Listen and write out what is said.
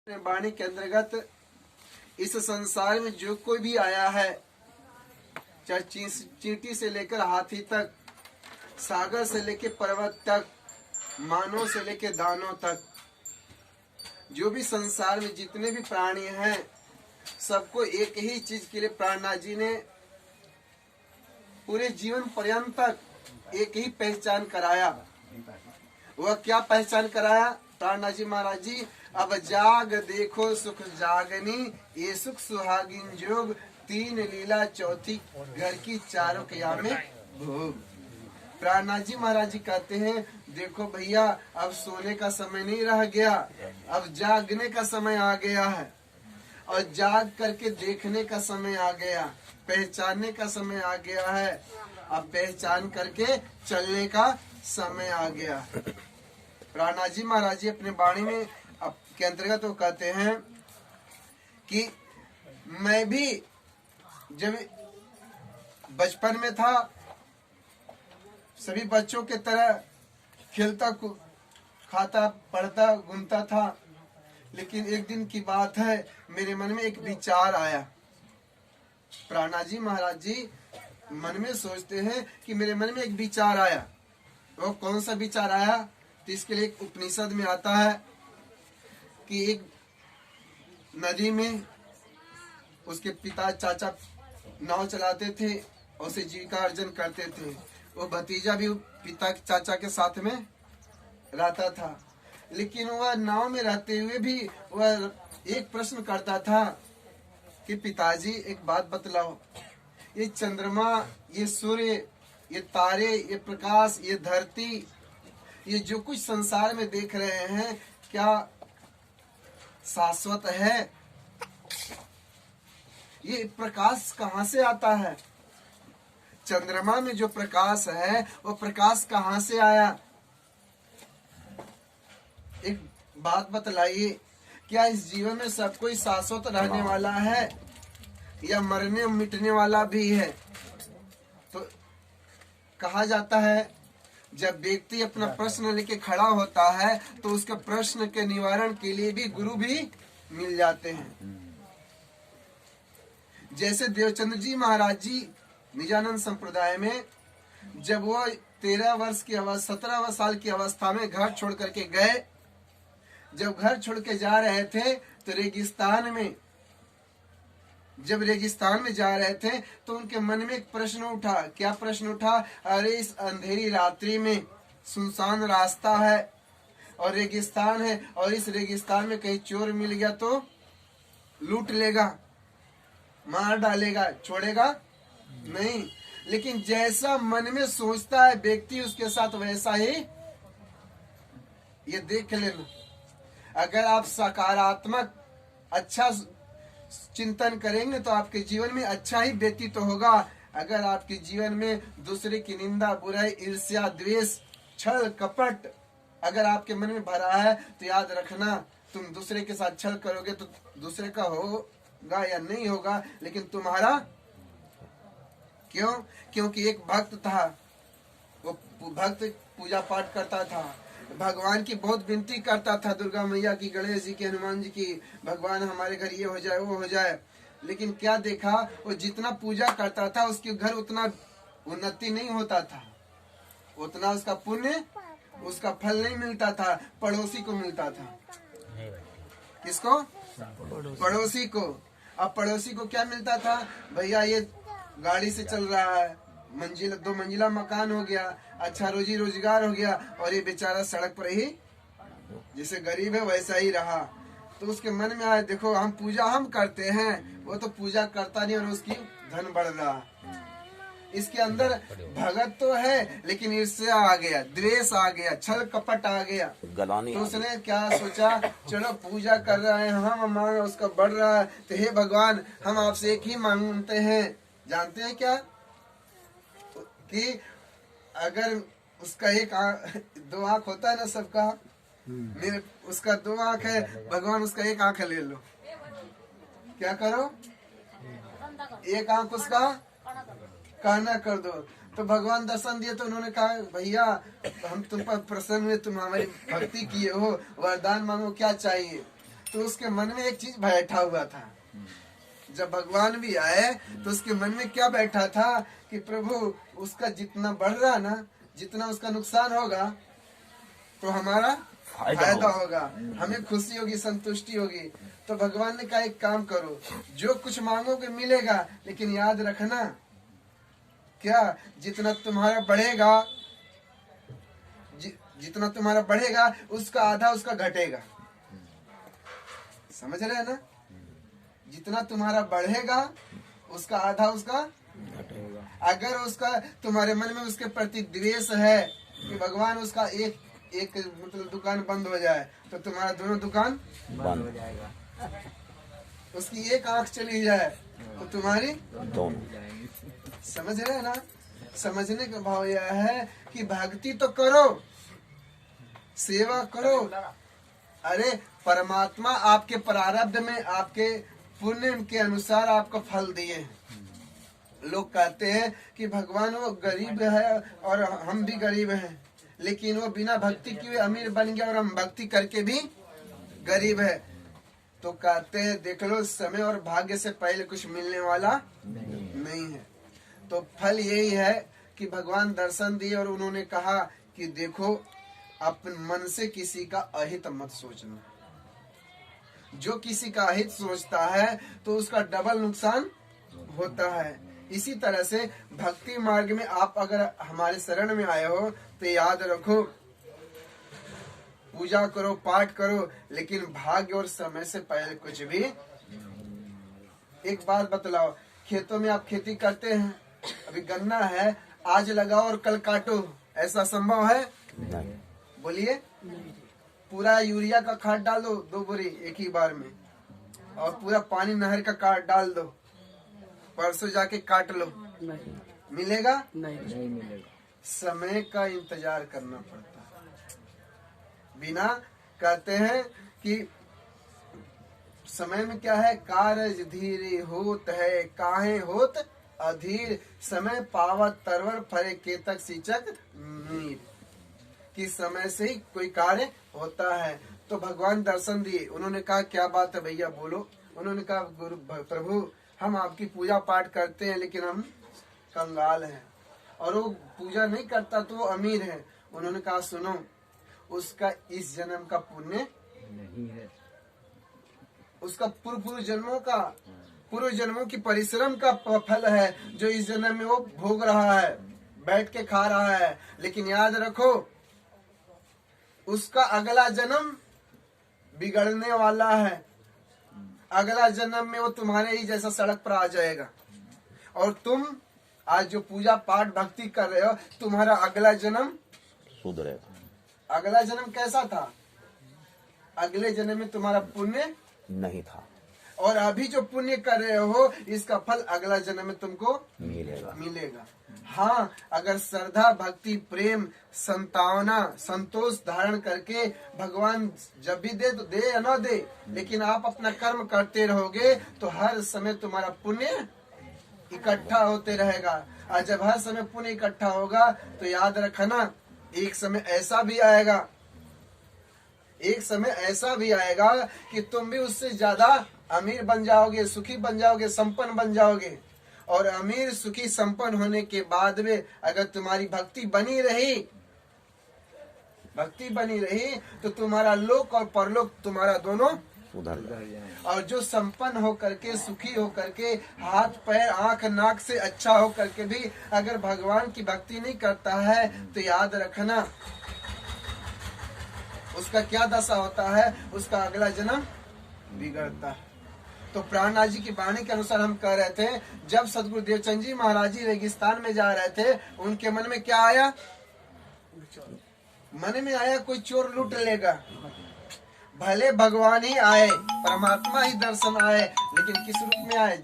वाणी के अंतर्गत इस संसार में जो कोई भी आया है, चाहे चींटी से लेकर हाथी तक, सागर से लेकर पर्वत तक, मानव से लेकर दानव तक, जो भी संसार में जितने भी प्राणी हैं, सबको एक ही चीज के लिए प्राणनाथ जी ने पूरे जीवन पर्यंत तक एक ही पहचान कराया। वह क्या पहचान कराया? प्राणनाथ जी महाराज जी, अब जाग देखो सुख जागनी, ये सुख सुहागिन जोग, तीन लीला चौथी घर की चारों क्रिया में भोग। प्राणनाथ जी महाराज जी कहते हैं, देखो भैया, अब सोने का समय नहीं रह गया, अब जागने का समय आ गया है, और जाग करके देखने का समय आ गया, पहचानने का समय आ गया है, अब पहचान करके चलने का समय आ गया। प्राणनाथ जी महाराज जी अपने वाणी में के अंतर्गत वो कहते हैं कि मैं भी जब बचपन में था, सभी बच्चों के तरह खेलता खाता पढ़ता घूमता था, लेकिन एक दिन की बात है, मेरे मन में एक विचार आया। प्राणनाथ जी महाराज जी मन में सोचते हैं कि मेरे मन में एक विचार आया। वो कौन सा विचार आया? तो इसके लिए एक उपनिषद में आता है कि एक नदी में उसके पिता चाचा नाव चलाते थे और उसे जीविका अर्जन करते थे। वो भतीजा भी पिता चाचा के साथ में रहता था, लेकिन वह नाव में रहते हुए भी वह एक प्रश्न करता था कि पिताजी एक बात बतलाओ, ये चंद्रमा, ये सूर्य, ये तारे, ये प्रकाश, ये धरती, ये जो कुछ संसार में देख रहे हैं, क्या शाश्वत है? ये प्रकाश कहाँ से आता है? चंद्रमा में जो प्रकाश है, वो प्रकाश कहाँ से आया? एक बात बतलाइए, क्या इस जीवन में सब कोई शाश्वत रहने वाला है या मरने मिटने वाला भी है? तो कहा जाता है, जब व्यक्ति अपना प्रश्न लेके खड़ा होता है तो उसके प्रश्न के निवारण के लिए भी गुरु भी मिल जाते हैं। जैसे देवचंद्र जी महाराज जी निजानंद संप्रदाय में जब वो 17 साल की अवस्था में घर छोड़ करके गए, जब घर छोड़ के जा रहे थे तो रेगिस्तान में जा रहे थे तो उनके मन में एक प्रश्न उठा। क्या प्रश्न उठा? अरे इस अंधेरी रात्रि में सुनसान रास्ता है और रेगिस्तान है, और इस रेगिस्तान में कहीं चोर मिल गया तो लूट लेगा, मार डालेगा, छोड़ेगा नहीं। लेकिन जैसा मन में सोचता है व्यक्ति, उसके साथ वैसा ही ये देख लेना। अगर आप सकारात्मक अच्छा चिंतन करेंगे तो आपके जीवन में अच्छा ही व्यतीत तो होगा। अगर आपके जीवन में दूसरे की निंदा, बुराई, ईर्ष्या, द्वेष, छल, कपट अगर आपके मन में भरा है तो याद रखना, तुम दूसरे के साथ छल करोगे तो दूसरे का होगा या नहीं होगा, लेकिन तुम्हारा क्यों? क्योंकि एक भक्त था, वो भक्त पूजा पाठ करता था, भगवान की बहुत विनती करता था, दुर्गा मैया की, गणेश जी की, हनुमान जी की, भगवान हमारे घर ये हो जाए, वो हो जाए। लेकिन क्या देखा, वो जितना पूजा करता था उसके घर उतना उन्नति नहीं होता था, उतना उसका पुण्य, उसका फल नहीं मिलता था, पड़ोसी को मिलता था। किसको? पड़ोसी को। अब पड़ोसी को क्या मिलता था? भैया ये गाड़ी से चल रहा है, 2 मंजिला मकान हो गया, अच्छा रोजी रोजगार हो गया, और ये बेचारा सड़क पर ही जैसे गरीब है वैसा ही रहा। तो उसके मन में आया, देखो हम पूजा हम करते हैं, वो तो पूजा करता नहीं और उसकी धन बढ़ रहा। इसके अंदर भगत तो है लेकिन ईर्ष्या आ गया, द्वेष आ गया, छल कपट आ गया। तो उसने क्या सोचा, चलो पूजा कर रहे हैं हम, मांग उसका बढ़ रहा है, तो हे भगवान हम आपसे एक ही मांगते हैं। जानते हैं क्या? कि अगर उसका दो आंख होता है ना सबका, मेरे उसका 2 आंख है, भगवान उसका 1 आंख ले लो। क्या करो? 1 आंख उसका काना कर दो। तो भगवान दर्शन दिए तो उन्होंने कहा, भैया हम तुम पर प्रसन्न हुए, तुम हमारी भक्ति किए हो, वरदान मांगो, क्या चाहिए? तो उसके मन में एक चीज बैठा हुआ था। जब भगवान भी आए तो उसके मन में क्या बैठा था कि प्रभु उसका जितना बढ़ रहा ना, जितना उसका नुकसान होगा तो हमारा फायदा होगा, हमें खुशी होगी, संतुष्टि होगी। तो भगवान ने कहा एक काम करो, जो कुछ मांगोगे मिलेगा, लेकिन याद रखना क्या, जितना तुम्हारा बढ़ेगा, जितना तुम्हारा बढ़ेगा उसका आधा उसका घटेगा। समझ रहे हैं ना? जितना तुम्हारा बढ़ेगा उसका आधा उसका घटेगा। अगर उसका तुम्हारे मन में उसके प्रति द्वेष है कि भगवान उसका एक मतलब दुकान बंद हो जाए तो तुम्हारा दोनों दुकान बंद हो जाएगा। उसकी एक आंख चली जाए तो तुम्हारी दोनों। समझ रहे हैं ना? समझने का भाव यह है कि भक्ति तो करो, सेवा करो। अरे परमात्मा आपके प्रारब्ध में, आपके पुण्य के अनुसार आपको फल दिए हैं। लोग कहते हैं कि भगवान वो गरीब है और हम भी गरीब हैं, लेकिन वो बिना भक्ति किए अमीर बन गया और हम भक्ति करके भी गरीब है। तो कहते हैं देख लो, समय और भाग्य से पहले कुछ मिलने वाला नहीं है। तो फल यही है कि भगवान दर्शन दिए और उन्होंने कहा कि देखो, अपने मन से किसी का अहित मत सोचना। जो किसी का अहित सोचता है तो उसका डबल नुकसान होता है। इसी तरह से भक्ति मार्ग में आप अगर हमारे शरण में आए हो तो याद रखो, पूजा करो, पाठ करो, लेकिन भाग्य और समय से पहले कुछ भी। एक बात बतलाओ, खेतों में आप खेती करते हैं, अभी गन्ना है, आज लगाओ और कल काटो, ऐसा संभव है? नहीं। बोलिए। पूरा यूरिया का खाद डाल दो 2 बोरी एक ही बार में, और पूरा पानी नहर का काट डाल दो, परसों जाके काट लो, नहीं मिलेगा? नहीं मिलेगा। समय का इंतजार करना पड़ता है। बिना कहते हैं कि समय में क्या है, कारज धीरे होत है, काहे होत अधीर, समय पावत तरवर फरे केतक सिंचक मीर, कि समय से ही कोई कार्य होता है। तो भगवान दर्शन दिए, उन्होंने कहा क्या बात है भैया बोलो। उन्होंने कहा गुरु प्रभु, हम आपकी पूजा पाठ करते हैं लेकिन हम कंगाल हैं, और वो पूजा नहीं करता तो वो अमीर है। उन्होंने कहा सुनो, उसका इस जन्म का पुण्य नहीं है, उसका पूर्व जन्मों की परिश्रम का फल है जो इस जन्म में वो भोग रहा है, बैठ के खा रहा है। लेकिन याद रखो, उसका अगला जन्म बिगड़ने वाला है। अगला जन्म में वो तुम्हारे ही जैसा सड़क पर आ जाएगा। और तुम आज जो पूजा पाठ भक्ति कर रहे हो, तुम्हारा अगला जन्म सुधरेगा। अगला जन्म कैसा था? अगले जन्म में तुम्हारा पुण्य नहीं था, और अभी जो पुण्य कर रहे हो इसका फल अगला जन्म में तुमको मिलेगा। हाँ, अगर श्रद्धा, भक्ति, प्रेम, संतावना, संतोष धारण करके भगवान जब भी दे तो दे या ना दे, लेकिन आप अपना कर्म करते रहोगे तो हर समय तुम्हारा पुण्य इकट्ठा होते रहेगा। और जब हर समय पुण्य इकट्ठा होगा तो याद रखना, एक समय ऐसा भी आएगा कि तुम भी उससे ज्यादा अमीर बन जाओगे, सुखी बन जाओगे, संपन्न बन जाओगे। और अमीर, सुखी, संपन्न होने के बाद में अगर तुम्हारी भक्ति बनी रही तो तुम्हारा लोक और परलोक तुम्हारा दोनों उधर जाए। और जो संपन्न हो करके, सुखी हो करके, हाथ पैर आंख नाक से अच्छा हो करके भी अगर भगवान की भक्ति नहीं करता है तो याद रखना उसका क्या दशा होता है, उसका अगला जन्म बिगड़ता है। तो प्राणनाथ जी की वाणी के अनुसार हम कह रहे थे, जब सदगुरु देवचंद जी महाराज जी रेगिस्तान में जा रहे थे, उनके मन में क्या आया? मन में आया कोई चोर लूट लेगा। भले भगवान ही आए, परमात्मा ही दर्शन आए, लेकिन किस रूप में आए?